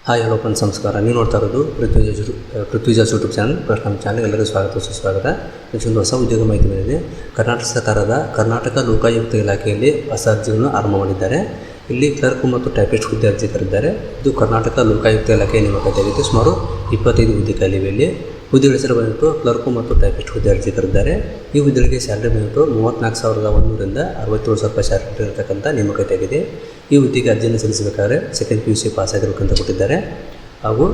Hi hello friends, ನಮಸ್ಕಾರ. ನೀವು ನೋಡ್ತಾ ಇರೋದು ಪೃಥ್ವಿಜಾಸ್ ಯೂಟ್ಯೂಬ್ ಚಾನಲ್. ಫಸ್ಟ್ ನಮ್ಮ ಚಾನಲ್ ಎಲ್ಲರಿಗೂ ಸ್ವಾಗತ ಸುಸ್ವಾಗತ. ಒಂದು ಹೊಸ ಉದ್ಯೋಗ ಮಾಹಿತಿ ಬಂದಿದೆ. ಕರ್ನಾಟಕ ಸರ್ಕಾರದ ಕರ್ನಾಟಕ ಲೋಕಾಯುಕ್ತ ಇಲಾಖೆಯಲ್ಲಿ ಹೊಸ ಅರ್ಜಿಗಳನ್ನು ಆರಂಭ ಮಾಡಿದ್ದಾರೆ. ಇಲ್ಲಿ ಕ್ಲರ್ಕ್ ಮತ್ತು ಟೈಪಿಸ್ಟ್ ಹುದ್ದೆ ಅರ್ಜಿ ಕರೆದಿದ್ದಾರೆ. ಇದು ಕರ್ನಾಟಕ ಲೋಕಾಯುಕ್ತ ಇಲಾಖೆಯ ನೇಮಕಾತಿಯಾಗಿದ್ದು ಸುಮಾರು 25 ಹುದ್ದೆ ಖಾಲಿವೆ. ಇಲ್ಲಿ ಹುದ್ದೆಗಳ ಹೆಸರು ಬಂದಿಟ್ಟು ಕ್ಲರ್ಕು ಮತ್ತು ಟೈಪಿಸ್ಟ್ ಹುದ್ದೆ ಅರ್ಜಿ ಕರೆದಿದ್ದಾರೆ. ಈ ಹುದ್ದೆಗಳಿಗೆ ಸ್ಯಾಲರಿ ಬಂದಿಟ್ಟು 34,100ರಿಂದ 67,000 ಸ್ಯಾಲರಿ ಇರತಕ್ಕಂಥ ನೇಮಕಾತಿಯಾಗಿದೆ. ಈ ಹುದ್ದೆಗೆ ಅರ್ಜಿಯನ್ನು ಸಲ್ಲಿಸಬೇಕಾದ್ರೆ ಸೆಕೆಂಡ್ PUC ಪಾಸ್ ಆಗಿರಬೇಕಂತ ಕೊಟ್ಟಿದ್ದಾರೆ. ಹಾಗೂ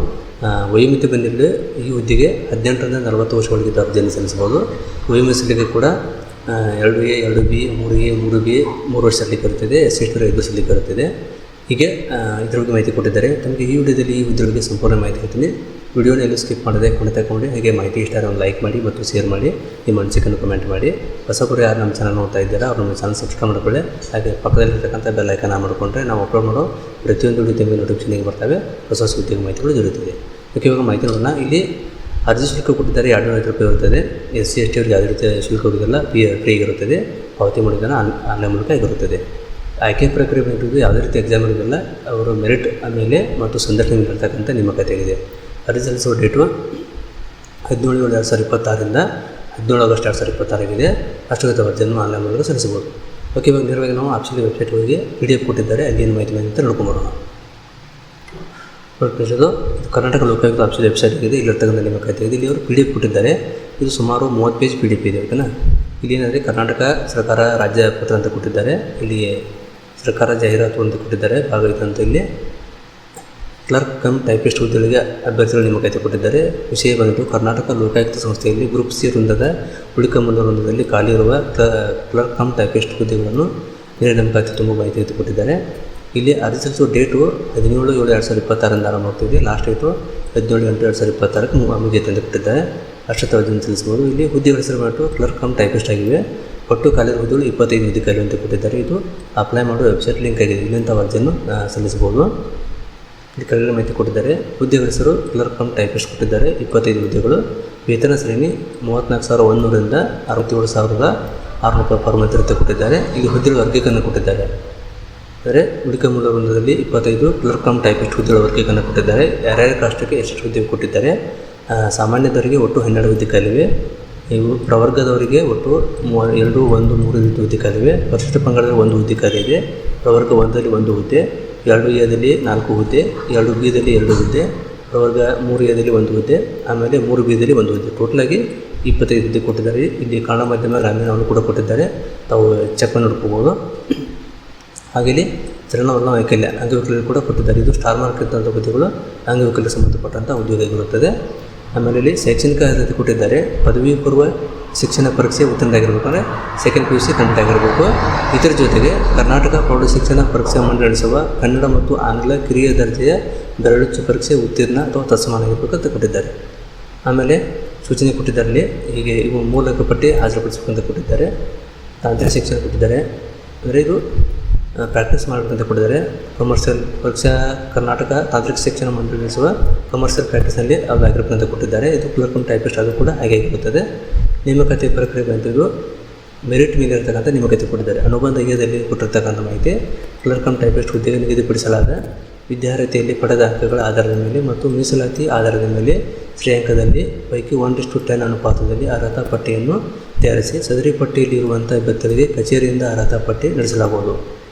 ವಯೋಮಿತಿ ಬಂದಿರಲಿ ಈ ಹುದ್ದೆಗೆ 18ರಿಂದ 40 ವರ್ಷಗಳಿಗಿದ್ದ ಅರ್ಜಿಯನ್ನು ಸಲ್ಲಿಸಬಹುದು. ವಯೋಮಿತಿಗೆ ಕೂಡ 2A, 2B, 3A, 3B 3 ವರ್ಷ ಸಲ್ಲಿಕೆ ಇರುತ್ತದೆ. SC 5 ಸಲ್ಲಿಕೆ ಇರುತ್ತದೆ. ಹೀಗೆ ಇದ್ರ ಬಗ್ಗೆ ಮಾಹಿತಿ ಕೊಟ್ಟಿದ್ದಾರೆ. ತಮಗೆ ಈ ವಿಡಿಯೋದಲ್ಲಿ ಈ ಹುದ್ದೆಗಳಿಗೆ ಸಂಪೂರ್ಣ ಮಾಹಿತಿ ಹೇಳ್ತೀನಿ. ವಿಡಿಯೋನ ಎಲ್ಲೂ ಸ್ಕಿಪ್ ಮಾಡದೆ ಕೊನೆ ತಗೊಂಡು ಹಾಗೆ ಮಾಹಿತಿ ಇಷ್ಟ ಒಂದು ಲೈಕ್ ಮಾಡಿ ಮತ್ತು ಶೇರ್ ಮಾಡಿ, ನಿಮ್ಮ ಅನಿಸಿಕೆಯನ್ನು ಕಮೆಂಟ್ ಮಾಡಿ. ಹೊಸಬರು ಯಾರು ನಮ್ಮ ಚಾನಲ್ ನೋಡ್ತಾ ಇದ್ದಾರೆ ಅವ್ರು ನಮ್ಮ ಚಾನಲ್ ಸಬ್ಸ್ಕ್ರೈಬ್ ಮಾಡ್ಕೊಳ್ಳಿ. ಹಾಗೆ ಪಕ್ಕದಲ್ಲಿರ್ತಕ್ಕಂಥ ಬೆಲ್ ಐಕಾನ್ ಆನ್ ಮಾಡಿಕೊಂಡ್ರೆ ನಾವು ಅಪ್ಲೋಡ್ ಮಾಡೋ ಪ್ರತಿಯೊಂದು ವಿಡಿಯೋ ನಿಮಗೆ ನೋಟಿಫಿಕೇಷನ್ಗೆ ಬರ್ತವೆ. ಹೊಸ ಉದ್ಯೋಗ ಮಾಹಿತಿಗಳು ದೊರೆಯುತ್ತದೆ. ಓಕೆ, ಇವಾಗ ಮಾಹಿತಿ ನೋಡೋಣ. ಇಲ್ಲಿ ಅರ್ಜಿ ಶುಲ್ಕ ಕೊಟ್ಟಿದ್ದಾರೆ. 250 ರೂಪಾಯಿ ಇರುತ್ತದೆ. SC ST ಅವರಿಗೆ ಯಾವುದೇ ರೀತಿಯ ಶುಲ್ಕ ಹೋಗೋದಿಲ್ಲ, ಫ್ರೀ ಇರುತ್ತದೆ. ಪಾವತಿ ಮಾಡಿದ ಆನ್ಲೈನ್ ಮೂಲಕ ಆಗಿರುತ್ತದೆ. ಆಯ್ಕೆ ಪ್ರಕ್ರಿಯೆ ಬಂದಿದ್ದು ಯಾವುದೇ ರೀತಿ ಎಕ್ಸಾಮ್ ಇರೋದಿಲ್ಲ. ಅವರು ಮೆರಿಟ್ ಮೇಲೆ ಮತ್ತು ಸಂದರ್ಶನ ಇರತಕ್ಕಂಥ ನೇಮಕಾತಿಯಾಗಿದೆ. ಅರ್ಜಿ ಸಲ್ಲಿಸುವ ಡೇಟು 17/7/2026ರಿಂದ 17 ಆಗಸ್ಟ್ 2026 ಆಗಿದೆ. ಅಷ್ಟೊತ್ತಿಗೆ ಅರ್ಜಿಯನ್ನು ಆನ್ಲೈನ್ ಮೂಲಕ ಸಲ್ಲಿಸಬಹುದು. ಓಕೆ, ಇವಾಗ ನೇರವಾಗಿ ನಾವು ಆಫೀಸಿಯಲ್ ವೆಬ್ಸೈಟ್ ಹೋಗಿ PDF ಕೊಟ್ಟಿದ್ದಾರೆ. ಅಲ್ಲಿ ಏನು ಮಾಹಿತಿ ಬಂದಿದೆ ನೋಡ್ಕೊಂಬರೋಣ. ಇದು ಕರ್ನಾಟಕ ಲೋಕಾಯುಕ್ತ ಆಫೀಸಿಯಲ್ ವೆಬ್ಸೈಟ್ ಆಗಿದೆ. ಇಲ್ಲಿರ್ತಕ್ಕಂಥ ನೇಮಕಾತಿ ಆಗಿದೆ. ಇಲ್ಲಿ ಅವರು PDF ಕೊಟ್ಟಿದ್ದಾರೆ. ಇದು ಸುಮಾರು 30 ಪೇಜ್ PDF ಇದೆ. ಓಕೆನಾ. ಇಲ್ಲಿ ಏನಂದರೆ ಕರ್ನಾಟಕ ಸರ್ಕಾರ ರಾಜ್ಯ ಪತ್ರ ಅಂತ ಕೊಟ್ಟಿದ್ದಾರೆ. ಇಲ್ಲಿ ಸರ್ಕಾರ ಜಾಹೀರಾತು ಅಂತ ಕೊಟ್ಟಿದ್ದಾರೆ. ಭಾಗವಹಿತ ಇಲ್ಲಿ ಕ್ಲರ್ಕ್ ಕಮ್ ಟೈಪಿಸ್ಟ್ ಹುದ್ದೆಗಳಿಗೆ ಅಭ್ಯರ್ಥಿಗಳ ನೇಮಕಾತಿ ಕೊಟ್ಟಿದ್ದಾರೆ. ವಿಷಯ ಬಂದು ಕರ್ನಾಟಕ ಲೋಕಾಯುಕ್ತ ಸಂಸ್ಥೆಯಲ್ಲಿ ಗ್ರೂಪ್ C ವೃಂದದ ಉಳಿಕ ಮುಂದೆ ವೃಂದದಲ್ಲಿ ಖಾಲಿ ಇರುವ ಕ್ಲರ್ಕ್ ಕಮ್ ಟೈಪಿಸ್ಟ್ ಹುದ್ದೆಗಳನ್ನು ನೇರ ನೇಮಕಾತಿ ತುಂಬ ಮಾಹಿತಿ ಕೊಟ್ಟಿದ್ದಾರೆ. ಇಲ್ಲಿ ಅರ್ಜಿ ಸಲ್ಲಿಸುವ ಡೇಟು 17/7/2026ರಿಂದ ಆರಂಭ ಆಗ್ತಿದೆ. ಲಾಸ್ಟ್ ಡೇಟು 17/8/2026ಕ್ಕೆ ಮುಗಿಯುತ್ತೆ ಅಂತ ಕೊಟ್ಟಿದ್ದಾರೆ. ಅಷ್ಟೊತ್ತು ಅರ್ಜಿಯನ್ನು ಸಲ್ಲಿಸಬಹುದು. ಇಲ್ಲಿ ಹುದ್ದೆಗಳ ಹೆಸರು ಮಾಡಿಟ್ಟು ಕ್ಲರ್ಕ್ ಕಮ್ ಟೈಪಿಸ್ಟ್ ಆಗಿವೆ. ಒಟ್ಟು ಖಾಲಿ ಹುದ್ದೆಗಳು 25 ಹುದ್ದೆ ಖಾಲಿ ಅಂತ ಕೊಟ್ಟಿದ್ದಾರೆ. ಇದು ಅಪ್ಲೈ ಮಾಡುವ ವೆಬ್ಸೈಟ್ ಲಿಂಕ್ ಆಗಿದೆ. ಇಲ್ಲಿಂದ ಅರ್ಜಿಯನ್ನು ಸಲ್ಲಿಸಬಹುದು. ಇಲ್ಲಿ ಕೆಳಗಡೆ ಮಾಹಿತಿ ಕೊಟ್ಟಿದ್ದಾರೆ. ಹುದ್ದೆಗಳ ಹೆಸರು ಕ್ಲರ್ಕ್ ಕಮ್ ಟೈಪಿಸ್ಟ್ ಕೊಟ್ಟಿದ್ದಾರೆ. 25 ಹುದ್ದೆಗಳು. ವೇತನ ಶ್ರೇಣಿ 34,100ರಿಂದ 67,600 ಪರ್ ಮಂತ್ ಇರುತ್ತೆ ಕೊಟ್ಟಿದ್ದಾರೆ. ಇಲ್ಲಿ ಹುದ್ದೆಗಳ ವರ್ಗೀಕರಣ ಕೊಟ್ಟಿದ್ದಾರೆ. ಅಂದರೆ ಉಳಿಕ ಮೂಲ ವೃಂದದಲ್ಲಿ 25 ಕ್ಲರ್ಕ್ ಕಮ್ ಟೈಪಿಸ್ಟ್ ಹುದ್ದೆಗಳ ವರ್ಗೀಕರಣ ಕೊಟ್ಟಿದ್ದಾರೆ. ಯಾರ್ಯಾರ ಕಾಷ್ಟಕ್ಕೆ ಎಷ್ಟು ಹುದ್ದೆ ಕೊಟ್ಟಿದ್ದಾರೆ. ಸಾಮಾನ್ಯದವರಿಗೆ ಒಟ್ಟು 12 ಹುದ್ದೆ ಖಾಲಿವೆ. ಇವು ಪ್ರವರ್ಗದವರಿಗೆ ಒಟ್ಟು 2, 1, 3 ಹುದ್ದೆ ಖಾಲಿವೆ. ಪರಿಶಿಷ್ಟ ಪಂಗಡದಲ್ಲಿ 1 ಹುದ್ದೆ ಖಾಲಿ ಇದೆ. ಪ್ರವರ್ಗ 1ದಲ್ಲಿ 1 ಹುದ್ದೆ, 2A ದಲ್ಲಿ 4 ಹುದ್ದೆ, 2B ದಲ್ಲಿ 2 ಹುದ್ದೆ, ಪ್ರವರ್ಗ 3A ದಲ್ಲಿ 1 ಹುದ್ದೆ, ಆಮೇಲೆ 3B ದಲ್ಲಿ 1 ಹುದ್ದೆ. ಟೋಟಲಾಗಿ 25 ಹುದ್ದೆ ಕೊಟ್ಟಿದ್ದಾರೆ. ಇಲ್ಲಿ ಕನ್ನಡ ಮಾಧ್ಯಮ ಗ್ರಾಮೀಣವನ್ನು ಕೂಡ ಕೊಟ್ಟಿದ್ದಾರೆ. ತಾವು ಚೆಕ್ ಮಾಡಿ ನೋಡ್ಕೋಬೋದು. ಹಾಗೆ ಇಲ್ಲಿ ಚಲನವಲನ ವೈಕಲ್ಯ ಅಂಗವಿಕಲರು ಕೂಡ ಕೊಟ್ಟಿದ್ದಾರೆ. ಇದು ಸ್ಟಾರ್ ಮಾರ್ಕ್ ಇದ್ದಂಥ ಹುದ್ದೆಗಳು ಅಂಗವಿಕಲರಿಗೆ ಸಂಬಂಧಪಟ್ಟಂಥ ಉದ್ಯೋಗಗಳಿರುತ್ತದೆ. ಆಮೇಲೆ ಇಲ್ಲಿ ಶೈಕ್ಷಣಿಕ ಅರ್ಹತೆ ಕೊಟ್ಟಿದ್ದಾರೆ. ಪದವಿ ಪೂರ್ವ ಶಿಕ್ಷಣ ಪರೀಕ್ಷೆ ಉತ್ತೀರ್ಣರಾಗಿರ್ಬೇಕಂದ್ರೆ ಸೆಕೆಂಡ್ PUC ಕಂಪ್ಲೀಟ್ ಆಗಿರಬೇಕು. ಇದರ ಜೊತೆಗೆ ಕರ್ನಾಟಕ ಪ್ರೌಢ ಶಿಕ್ಷಣ ಪರೀಕ್ಷಾ ಮಂಡಳಿ ನಡೆಸುವ ಕನ್ನಡ ಮತ್ತು ಆಂಗ್ಲ ಕಿರಿಯ ದರ್ಜೆಯ ಬೆರಳುಚ್ಚು ಪರೀಕ್ಷೆ ಉತ್ತೀರ್ಣ ಅಥವಾ ತತ್ಸಮಾನ ಆಗಿರಬೇಕು ಅಂತ ಕೊಟ್ಟಿದ್ದಾರೆ. ಆಮೇಲೆ ಸೂಚನೆ ಕೊಟ್ಟಿದ್ದಾರೆ. ಹೀಗೆ ಇವು ಮೂಲಕ ಪಟ್ಟಿ ಹಾಜರುಪಡಿಸಬೇಕಂತ ಕೊಟ್ಟಿದ್ದಾರೆ. ತಾಂತ್ರಿಕ ಶಿಕ್ಷಣ ಕೊಟ್ಟಿದ್ದಾರೆ. ಅಂದರೆ ಇದು ಪ್ರಾಕ್ಟೀಸ್ ಮಾಡಬೇಕಂತ ಕೊಟ್ಟಿದ್ದಾರೆ. ಕಮರ್ಷಿಯಲ್ ಪರೀಕ್ಷಾ ಕರ್ನಾಟಕ ತಾಂತ್ರಿಕ ಶಿಕ್ಷಣ ಮಂಡಳಿ ನಡೆಸುವ ಕಮರ್ಷಿಯಲ್ ಪ್ರಾಕ್ಟೀಸ್ನಲ್ಲಿ ಅದು ಆಗಿರಬೇಕಂತ ಕೊಟ್ಟಿದ್ದಾರೆ. ಇದು ಕ್ಲರ್ಕ್ ಕಮ್ ಟೈಪಿಸ್ಟ್ ಅದು ಕೂಡ ಹಾಗೆ ಆಗಿರುತ್ತದೆ. ನೇಮಕಾತಿ ಪ್ರಕ್ರಿಯೆ ಬಂದಿದ್ದು ಮೆರಿಟ್ ಮೇಲೆ ಇರತಕ್ಕಂಥ ನೇಮಕಾತಿ ಕೊಟ್ಟಿದ್ದಾರೆ. ಅನುಬಂಧ ಏದಲ್ಲಿ ಕೊಟ್ಟಿರ್ತಕ್ಕಂಥ ಮಾಹಿತಿ ಕ್ಲರ್ಕ್ ಕಮ್ ಟೈಪಿಸ್ಟ್ ಹುದ್ದೆಗೆ ನಿಗದಿಪಡಿಸಲಾದ ವಿದ್ಯಾರ್ಹತೆಯಲ್ಲಿ ಪಡೆದ ಅಂಕಗಳ ಆಧಾರದ ಮೇಲೆ ಮತ್ತು ಮೀಸಲಾತಿ ಆಧಾರದ ಮೇಲೆ ಶ್ರೇಯಾಂಕದಲ್ಲಿ ಪೈಕಿ 1:10 ಅನುಪಾತದಲ್ಲಿ ಅರ್ಹತಾ ಪಟ್ಟಿಯನ್ನು ತಯಾರಿಸಿ ಸದರಿ ಪಟ್ಟಿಯಲ್ಲಿ ಇರುವಂಥ ಅಭ್ಯರ್ಥಿಗಳಿಗೆ ಕಚೇರಿಯಿಂದ ಅರ್ಹತಾ ಪಟ್ಟಿ ನಡೆಸಲಾಗುವುದು.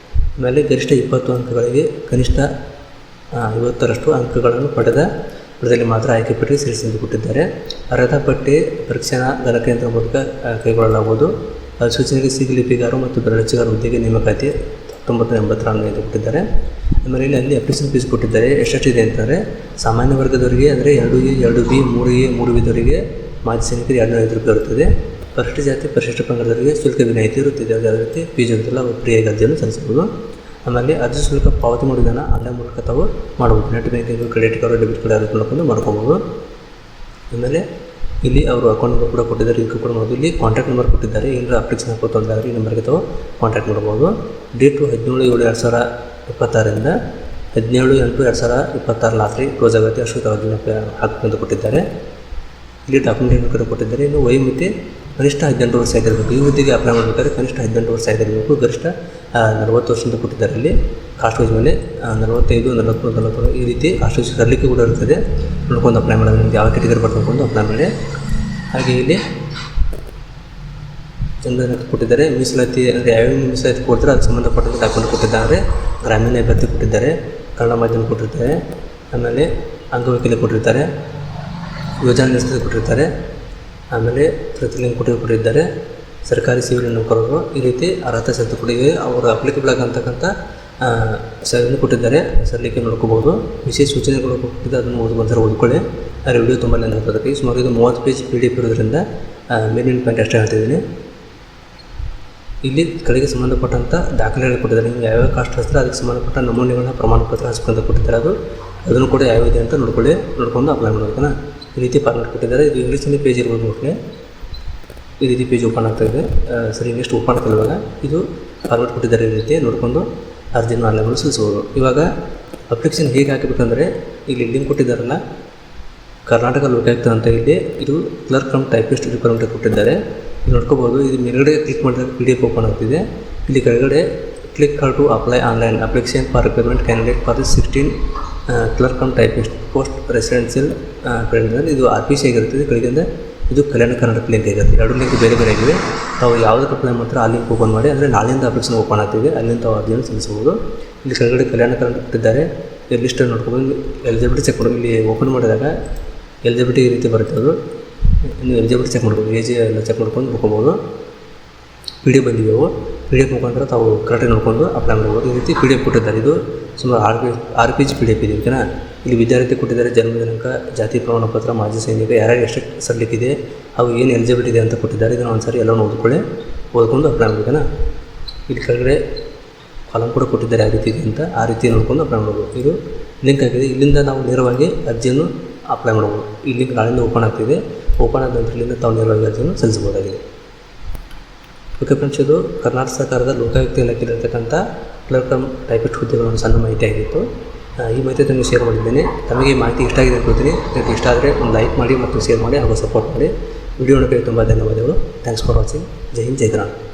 ಆಮೇಲೆ ಗರಿಷ್ಠ 20 ಅಂಕಗಳಿಗೆ ಕನಿಷ್ಠ 50ರಷ್ಟು ಅಂಕಗಳನ್ನು ಪಡೆದಲ್ಲಿ ಮಾತ್ರ ಆಯ್ಕೆ ಪಟ್ಟಿ ಸೇರಿಸಿ ಕೊಟ್ಟಿದ್ದಾರೆ. ಅರ್ಹತಾ ಪಟ್ಟಿ ಪರೀಕ್ಷಾ ಗಣಕಯಂತ್ರ ಮೂಲಕ ಕೈಗೊಳ್ಳಲಾಗುವುದು. ಸೂಚನೆಗೆ ಸಿಗಲಿಪಿಗಾರ ಮತ್ತು ಬೆರಳಚ್ಚುಗಾರ ಹುದ್ದೆಗೆ ನೇಮಕಾತಿ 1986 ಅಂತ ಕೊಟ್ಟಿದ್ದಾರೆ. ಆಮೇಲೆ ಅಲ್ಲಿ ಅಪ್ಲಿಕೇಶನ್ ಫೀಸ್ ಕೊಟ್ಟಿದ್ದಾರೆ. ಎಷ್ಟೆಷ್ಟಿದೆ ಅಂತಂದರೆ ಸಾಮಾನ್ಯ ವರ್ಗದವರಿಗೆ ಅಂದರೆ 2A, 2B, 3A, 3Bದವರಿಗೆ ಮಾಜಿ ಸೈನಿಕರಿಗೆ 205 ರೂಪಾಯಿ ಇರುತ್ತದೆ. ಪರಿಶಿಷ್ಟ ಜಾತಿ ಪರಿಶಿಷ್ಟ ಪಂಗಡದವರಿಗೆ ಶುಲ್ಕ ವಿನಾಯಿತಿ ಇರುತ್ತದೆ. ಯಾವುದೇ ರೀತಿ ಫೀಸ್ ಇರುತ್ತಲ್ಲ ಅವರು ಫ್ರೀಯಾಗಿ ಅರ್ಜಿಯನ್ನು ಸಲ್ಲಿಸಬಹುದು. ಆಮೇಲೆ ಅರ್ಜಿ ಶುಲ್ಕ ಪಾವತಿ ಮಾಡುವುದನ್ನು ಆನ್ಲೈನ್ ಮೂಲಕ ತಾವು ಮಾಡ್ಬೋದು. Net banking, credit card, debit card ಯಾರು ಮಾಡ್ಕೊಂಡು ಮಾಡ್ಕೊಬೋದು. ಆಮೇಲೆ ಇಲ್ಲಿ ಅವರು ಅಕೌಂಟ್ ನಂಬರ್ ಕೂಡ ಕೊಟ್ಟಿದ್ದಾರೆ. ಲಿಂಕ್ ಕೂಡ ಮಾಡ್ಬೋದು. ಇಲ್ಲಿ ಕಾಂಟ್ಯಾಕ್ಟ್ ನಂಬರ್ ಕೊಟ್ಟಿದ್ದಾರೆ. ಏನಾದರೂ ಅಪ್ಲಿಕೇಶನ್ ಹಾಕೋ ತೊಂದರೆ ಆದರೆ ಈ ನಂಬರ್ಗೆ ತಾವು ಕಾಂಟ್ಯಾಕ್ಟ್ ಮಾಡ್ಬೋದು. ಡೇಟು 17/7/2026ರಿಂದ 17/8/2026 ರಾತ್ರಿ ಕ್ಲೋಸ್ ಆಗುತ್ತೆ. ಅಷ್ಟು ಅರ್ಜಿನ ಹಾಕಬೇಕಂತ ಕೊಟ್ಟಿದ್ದಾರೆ. ಇಲ್ಲಿ ಡಾಕ್ಯುಮೆಂಟ್ ಕೂಡ ಕೊಟ್ಟಿದ್ದಾರೆ. ಇನ್ನು ವಯೋಮಿತಿ ಕನಿಷ್ಠ 18 ವರ್ಷ ಆಗಿರಬೇಕು. ಈ ಹುದ್ದೆಗೆ ಅಪ್ಲೈ ಮಾಡಬೇಕಾದ್ರೆ ಕನಿಷ್ಠ 18 ವರ್ಷ ಆಗಿರಬೇಕು. ಗರಿಷ್ಠ 40 ವರ್ಷದಿಂದ ಕೊಟ್ಟಿದ್ದಾರೆ. ಇಲ್ಲಿ ಕಾಸ್ಟ್ ವೈಸ್ ಮೇಲೆ 45, 43, 41 ಈ ರೀತಿ ಕಾಸ್ಟ್ ವೈಸ್ ಸರಲಿಕ್ಕೆ ಕೂಡ ಇರ್ತದೆ. ನೋಡ್ಕೊಂಡು ಅಪ್ಲೈ ಮಾಡೋದು, ನಿಮ್ಗೆ ಯಾವ ಕ್ಯಾಟಗರಿ ಬರ್ಕೊಂಡು ಅಪ್ಲೈ ಮಾಡಿ. ಹಾಗೆ ಇಲ್ಲಿ ಜನಗಣತಿ ಕೊಟ್ಟಿದ್ದಾರೆ. ಮೀಸಲಾತಿ ಅಂದರೆ ಯಾವ್ಯಾವ ಮೀಸಲಾತಿ ಕೊಡ್ತಾರೆ ಅದಕ್ಕೆ ಸಂಬಂಧಪಟ್ಟಂತೆ ಡಾಕ್ಯುಮೆಂಟ್ ಕೊಟ್ಟಿದ್ದಾರೆ. ಗ್ರಾಮೀಣ ಅಭ್ಯರ್ಥಿ ಕೊಟ್ಟಿದ್ದಾರೆ, ಕನ್ನಡ ಮಾಧ್ಯಮ ಕೊಟ್ಟಿರ್ತಾರೆ, ಆಮೇಲೆ ಅಂಗವೈಕಲ್ಯ ಕೊಟ್ಟಿರ್ತಾರೆ, ಯೋಜನಾ ನಿಶ್ಚಿತ ಕೊಟ್ಟಿರ್ತಾರೆ, ಆಮೇಲೆ ಪ್ರತಿಲಿಂಗ ಕೊಟ್ಟಿದ್ದಾರೆ, ಸರ್ಕಾರಿ ಸಿವಿಲ್ ನೌಕರರು ಈ ರೀತಿ ಅರ್ಹತಾ ಷರತ್ತು ಕೊಟ್ಟಿದೆ. ಅವರು ಅಪ್ಲಿಕೇಬಲ್ ಆಗತಕ್ಕಂಥ ಸರಿಯನ್ನು ಕೊಟ್ಟಿದ್ದಾರೆ. ಸರಲಿಕ್ಕೆ ನೋಡ್ಕೋಬೋದು. ವಿಶೇಷ ಸೂಚನೆಗಳು ಕೊಟ್ಟಿದ್ದು ಅದನ್ನು ಒಂದ್ಸಲ ಓದ್ಕೊಳ್ಳಿ. ಆದರೆ ವಿಡಿಯೋ ತುಂಬ ಲೆಂತ್ ಆಗ್ತದೆ. ಸುಮಾರು ಇದು 30 ಪೇಜ್ PDF ಇರೋದ್ರಿಂದ ಮೇಲಿನ ಪಾಯಿಂಟ್ ಅಷ್ಟೇ ಹೇಳ್ತಿದ್ದೀನಿ. ಇಲ್ಲಿ ಕೆಳಗೆ ಸಂಬಂಧಪಟ್ಟಂಥ ದಾಖಲೆಗಳು ಕೊಟ್ಟಿದ್ದಾರೆ. ನೀವು ಯಾವ್ಯಾವ ಕಾಸ್ಟ್ ಹಚ್ಚಿದ್ರೆ ಅದಕ್ಕೆ ಸಂಬಂಧಪಟ್ಟ ನಮೂನೆಗಳನ್ನ ಪ್ರಮಾಣ ಪತ್ರ ಹಚ್ಕೊಂತ ಕೊಟ್ಟಿದ್ದಾರೆ. ಅದನ್ನು ಕೂಡ ಯಾವಿದೆ ಅಂತ ನೋಡ್ಕೊಂಡು ಅಪ್ಲೈ ಮಾಡಬೇಕಲ್ಲ. ಈ ರೀತಿ ಫಾರ್ಮೆಟ್ ಕೊಟ್ಟಿದ್ದಾರೆ. ಇದು ಇಂಗ್ಲೀಷಲ್ಲಿ ಪೇಜ್ ಇರ್ಬೋದು ನೋಡ್ರಿ. ಈ ರೀತಿ ಪೇಜ್ ಓಪನ್ ಆಗ್ತಾಯಿದೆ. ಸರಿ, ನೆಕ್ಸ್ಟ್ ಓಪನ್ ಆಗ್ತಿರುವಾಗ ಇದು ಫಾರ್ಮೆಟ್ ಕೊಟ್ಟಿದ್ದಾರೆ. ಈ ರೀತಿ ನೋಡಿಕೊಂಡು ಅರ್ಜಿನ ಆನ್ಲೈನ್ ಸಲ್ಲಿಸ್ಬೋದು. ಇವಾಗ ಅಪ್ಲಿಕೇಶನ್ ಹೇಗೆ ಹಾಕಬೇಕಂದ್ರೆ ಇಲ್ಲಿ ಲಿಂಕ್ ಕೊಟ್ಟಿದ್ದಾರಲ್ಲ, ಕರ್ನಾಟಕ ಲೋಕಾಯುಕ್ತ ಅಂತ. ಇಲ್ಲಿ ಇದು ಕ್ಲರ್ಕ್ ಕಮ್ ಟೈಪಿಸ್ಟ್ ರಿಕ್ವೈರ್ಮೆಂಟ್ ಕೊಟ್ಟಿದ್ದಾರೆ. ಇದು ನೋಡ್ಕೋಬೋದು. ಇದು ಮೇಲ್ಗಡೆ ಕ್ಲಿಕ್ ಮಾಡಿದಾಗ PDF ಓಪನ್ ಆಗ್ತಿದೆ. ಇಲ್ಲಿ ಕೆಳಗಡೆ click to apply online application for requirement candidate for 16 clerk cum typist post residential print. ಇದು RPC ಆಗಿರ್ತದೆ. ಕೆಳಗಿಂದ ಇದು ಕಲ್ಯಾಣ ಕರ್ನಾಟಕ ಲಿಂಕ್ ಆಗಿರುತ್ತೆ. ಎರಡು ಲಿಂಕ್ ಬೇರೆ ಬೇರೆ ಆಗಿವೆ. ತಾವು ಯಾವುದಕ್ಕೆ ಅಪ್ಲೈ ಮಾಡ್ತಾರೆ ಆ ಲಿಂಕ್ ಓಪನ್ ಮಾಡಿ. ಅಂದರೆ ನಾಳೆಯಿಂದ ಅಪ್ಲಿಕೇಶನ್ ಓಪನ್ ಆಗ್ತಿದೆ. ಅಲ್ಲಿಂದ ತಾವು ಅರ್ಜಿಯನ್ನು ಸಲ್ಲಿಸಬಹುದು. ಇಲ್ಲಿ ಕೆಳಗಡೆ ಕಲ್ಯಾಣ ಕರ್ನಾಟಕ ಕೊಟ್ಟಿದ್ದಾರೆ. ಈ ಲಿಸ್ಟನ್ನು ನೋಡ್ಕೊಂಡು ಎಲಿಜಿಬಿಲಿಟಿ ಚೆಕ್ ಮಾಡಿ. ಇಲ್ಲಿ ಓಪನ್ ಮಾಡಿದಾಗ ಎಲಿಜಿಬಿಲಿಟಿ ಈ ರೀತಿ ಬರುತ್ತೆ. ಅದು ಇನ್ನು ಎಲಿಜಿಬಿಲಿಟಿ ಚೆಕ್ ಮಾಡ್ಬೋದು. ಏಜ್ ಎಲ್ಲ ಚೆಕ್ ಮಾಡ್ಕೊಂಡು ಹೋಗ್ಬೋದು. PDF ಬಂದಿವೆ. PDF ಮುಖಾಂತರ ತಾವು ಕರೆಕ್ಟಾಗಿ ನೋಡ್ಕೊಂಡು ಅಪ್ಲೈ ಮಾಡ್ಬೋದು. ಈ ರೀತಿ PDF ಕೊಟ್ಟಿದ್ದಾರೆ. ಇದು ಸುಮಾರು 6 ಪೇಜ್ PDF ಇದೆ. ಓಕೆನಾ. ಇಲ್ಲಿ ವಿದ್ಯಾರ್ಥಿ ಕೊಟ್ಟಿದ್ದಾರೆ, ಜನ್ಮ ದಿನಾಂಕ, ಜಾತಿ ಪ್ರಮಾಣ ಪತ್ರ, ಮಾಜಿ ಸೈನಿಕ, ಯಾರ್ಯಾರು ಎಷ್ಟು ಸರಲಿಕ್ಕಿದೆ, ಹಾಗೂ ಏನು ಎಲಿಜಿಬಿಲಿಟಿ ಇದೆ ಅಂತ ಕೊಟ್ಟಿದ್ದಾರೆ. ಇದನ್ನು ಒಂದ್ಸರಿ ಎಲ್ಲನೂ ಓದ್ಕೊಂಡು ಅಪ್ಲೈ ಮಾಡಬೇಕನಾ. ಇಲ್ಲಿ ಕೆಳಗಡೆ ಕಾಲಮ್ ಕೂಡ ಕೊಟ್ಟಿದ್ದಾರೆ ಯಾವ ರೀತಿ ಇದೆ ಅಂತ. ಆ ರೀತಿ ನೋಡ್ಕೊಂಡು ಅಪ್ಲೈ ಮಾಡ್ಬೋದು. ಇದು ಲಿಂಕ್ ಆಗಿದೆ. ಇಲ್ಲಿಂದ ನಾವು ನೇರವಾಗಿ ಅರ್ಜಿಯನ್ನು ಅಪ್ಲೈ ಮಾಡ್ಬೋದು. ಈ ಲಿಂಕ್ ನಾಳೆಯಿಂದ ಓಪನ್ ಆಗ್ತಿದೆ. ಓಪನ್ ಆದ ನಂತರ ಇಲ್ಲಿಂದ ತಾವು ನೇರವಾಗಿ ಅರ್ಜಿಯನ್ನು ಸಲ್ಲಿಸಬಹುದಾಗಿದೆ. ಓಕೆ ಫ್ರೆಂಡ್ಸ್, ಇದು ಕರ್ನಾಟಕ ಸರ್ಕಾರದ ಲೋಕಾಯುಕ್ತ ಇಲಾಖೆಯಲ್ಲಿರ್ತಕ್ಕಂಥ ಕ್ಲರ್ಕ್ ಕಮ್ ಟೈಪಿಸ್ಟ್ ಹುದ್ದೆಗಳ ಒಂದು ಸಣ್ಣ ಮಾಹಿತಿ ಆಗಿತ್ತು. ಈ ಮಾಹಿತಿ ತಮಗೆ ಶೇರ್ ಮಾಡಿದ್ದೇನೆ. ತಮಗೆ ಮಾಹಿತಿ ಇಷ್ಟ ಆಗಿದೆ ಅನ್ಕೊಳ್ತೀನಿ. ನಿಮಗೆ ಇಷ್ಟ ಆದರೆ ಒಂದು ಲೈಕ್ ಮಾಡಿ ಮತ್ತು ಶೇರ್ ಮಾಡಿ ಹಾಗೂ ಸಪೋರ್ಟ್ ಮಾಡಿ. ವಿಡಿಯೋ ನೋಡೋಕ್ಕೆ ತುಂಬ ಧನ್ಯವಾದಗಳು. Thanks for watching. Jai Hind, Jai Karnataka.